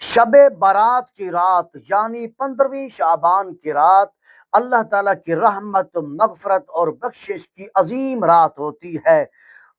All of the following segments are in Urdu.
شب برات کی رات یعنی 15ویں شعبان کی رات اللہ تعالیٰ کی رحمت، مغفرت اور بخشش کی عظیم رات ہوتی ہے۔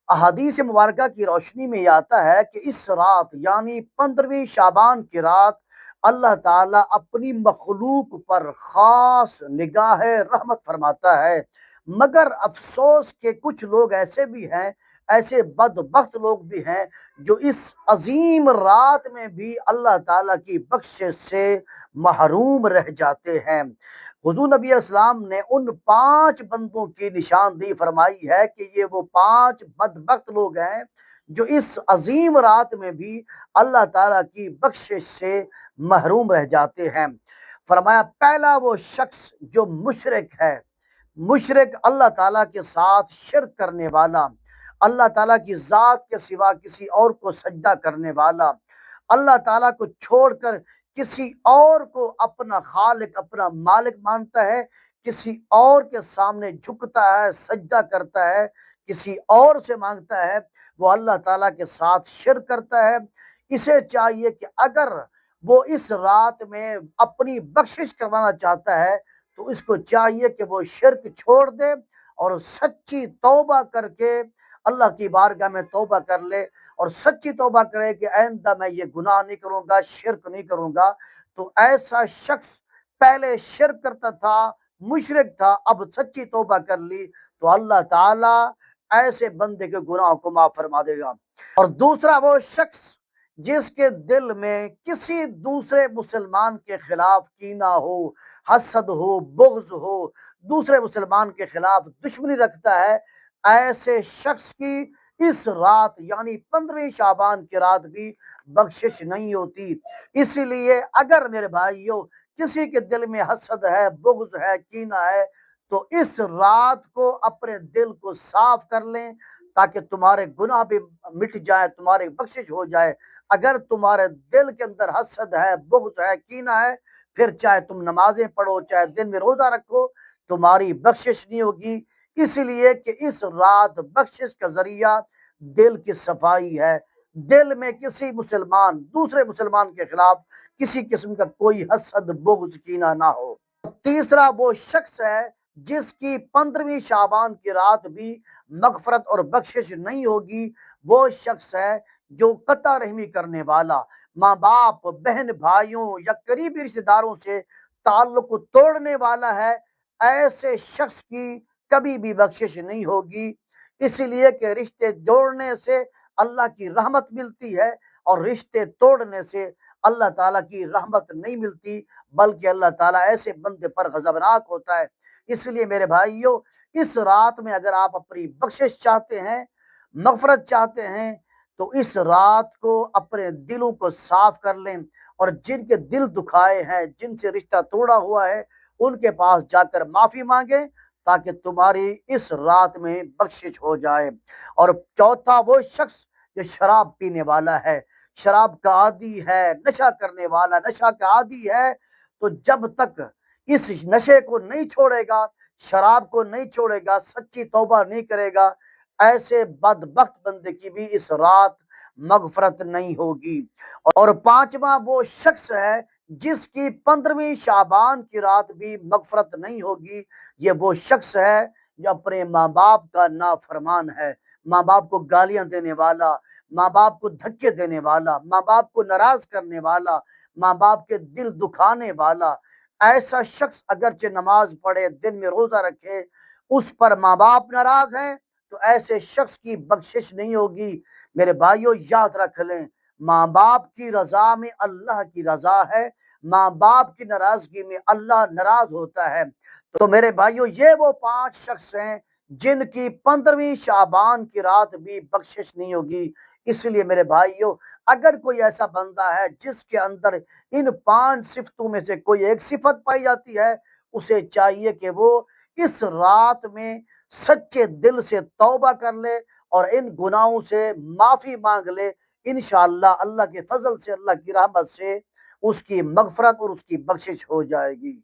احادیث مبارکہ کی روشنی میں یہ آتا ہے کہ اس رات یعنی 15ویں شعبان کی رات اللہ تعالیٰ اپنی مخلوق پر خاص نگاہ رحمت فرماتا ہے۔ مگر افسوس کہ کچھ لوگ ایسے بھی ہیں، ایسے بدبخت لوگ بھی ہیں جو اس عظیم رات میں بھی اللہ تعالیٰ کی بخشش سے محروم رہ جاتے ہیں۔ حضور نبی علیہ السلام نے ان 5 بندوں کی نشاندہی فرمائی ہے کہ یہ وہ 5 بدبخت لوگ ہیں جو اس عظیم رات میں بھی اللہ تعالیٰ کی بخشش سے محروم رہ جاتے ہیں۔ فرمایا پہلا وہ شخص جو مشرک ہے، مشرک اللہ تعالیٰ کے ساتھ شرک کرنے والا، اللہ تعالیٰ کی ذات کے سوا کسی اور کو سجدہ کرنے والا، اللہ تعالیٰ کو چھوڑ کر کسی اور کو اپنا خالق، اپنا مالک مانتا ہے، کسی اور کے سامنے جھکتا ہے، سجدہ کرتا ہے، کسی اور سے مانگتا ہے، وہ اللہ تعالیٰ کے ساتھ شرک کرتا ہے۔ اسے چاہیے کہ اگر وہ اس رات میں اپنی بخشش کروانا چاہتا ہے تو اس کو چاہیے کہ وہ شرک چھوڑ دے اور سچی توبہ کر کے اللہ کی بارگاہ میں توبہ کر لے، اور سچی توبہ کرے کہ آئندہ میں یہ گناہ نہیں کروں گا، شرک نہیں کروں گا۔ تو ایسا شخص پہلے شرک کرتا تھا، مشرک تھا، اب سچی توبہ کر لی تو اللہ تعالیٰ ایسے بندے کے گناہوں کو معاف فرما دے گا۔ اور دوسرا وہ شخص جس کے دل میں کسی دوسرے مسلمان کے خلاف کینہ ہو، حسد ہو، بغض ہو، دوسرے مسلمان کے خلاف دشمنی رکھتا ہے، ایسے شخص کی اس رات یعنی 15ویں شعبان کی رات بھی بخشش نہیں ہوتی۔ اسی لیے اگر میرے بھائیوں کسی کے دل میں حسد ہے، بغض ہے، کینہ ہے، تو اس رات کو اپنے دل کو صاف کر لیں تاکہ تمہارے گناہ بھی مٹ جائے، تمہاری بخشش ہو جائے۔ اگر تمہارے دل کے اندر حسد ہے، بغض ہے، کینہ ہے، پھر چاہے تم نمازیں پڑھو، چاہے دن میں روزہ رکھو، تمہاری بخشش نہیں ہوگی۔ اس لیے کہ اس رات بخشش کا ذریعہ دل کی صفائی ہے، دل میں کسی مسلمان دوسرے مسلمان کے خلاف کسی قسم کا کوئی حسد، بغض، کینہ نہ ہو۔ تیسرا وہ شخص ہے جس کی 15ویں شعبان کی رات بھی مغفرت اور بخشش نہیں ہوگی، وہ شخص ہے جو قطع رحمی کرنے والا، ماں باپ، بہن بھائیوں یا قریبی رشتہ داروں سے تعلق کو توڑنے والا ہے۔ ایسے شخص کی کبھی بھی بخشش نہیں ہوگی، اس لیے کہ رشتے جوڑنے سے اللہ کی رحمت ملتی ہے اور رشتے توڑنے سے اللہ تعالیٰ کی رحمت نہیں ملتی، بلکہ اللہ تعالیٰ ایسے بندے پر غضبناک ہوتا ہے۔ اس لیے میرے بھائیوں اس رات میں اگر آپ اپنی بخشش چاہتے ہیں، مغفرت چاہتے ہیں، تو اس رات کو اپنے دلوں کو صاف کر لیں، اور جن کے دل دکھائے ہیں، جن سے رشتہ توڑا ہوا ہے، ان کے پاس جا کر معافی مانگیں تاکہ تمہاری اس رات میں بخشش ہو جائے۔ اور چوتھا وہ شخص جو شراب پینے والا ہے، شراب کا عادی ہے، نشہ کرنے والا، نشہ کا عادی ہے، تو جب تک اس نشے کو نہیں چھوڑے گا، شراب کو نہیں چھوڑے گا، سچی توبہ نہیں کرے گا، ایسے بدبخت بندے کی بھی اس رات مغفرت نہیں ہوگی۔ اور پانچواں وہ شخص ہے جس کی 15ویں شعبان کی رات بھی مغفرت نہیں ہوگی، یہ وہ شخص ہے جو اپنے ماں باپ کا نافرمان ہے، ماں باپ کو گالیاں دینے والا، ماں باپ کو دھکے دینے والا، ماں باپ کو ناراض کرنے والا، ماں باپ کے دل دکھانے والا۔ ایسا شخص اگرچہ نماز پڑھے، دن میں روزہ رکھے، اس پر ماں باپ ناراض ہیں تو ایسے شخص کی بخشش نہیں ہوگی۔ میرے بھائیوں یاد رکھ لیں، ماں باپ کی رضا میں اللہ کی رضا ہے، ماں باپ کی ناراضگی میں اللہ ناراض ہوتا ہے۔ تو میرے بھائیوں یہ وہ 5 شخص ہیں جن کی 15ویں شعبان کی رات بھی بخشش نہیں ہوگی۔ اس لیے میرے بھائیوں اگر کوئی ایسا بندہ ہے جس کے اندر ان 5 صفتوں میں سے کوئی ایک صفت پائی جاتی ہے، اسے چاہیے کہ وہ اس رات میں سچے دل سے توبہ کر لے اور ان گناہوں سے معافی مانگ لے۔ انشاءاللہ اللہ کے فضل سے، اللہ کی رحمت سے اس کی مغفرت اور اس کی بخشش ہو جائے گی۔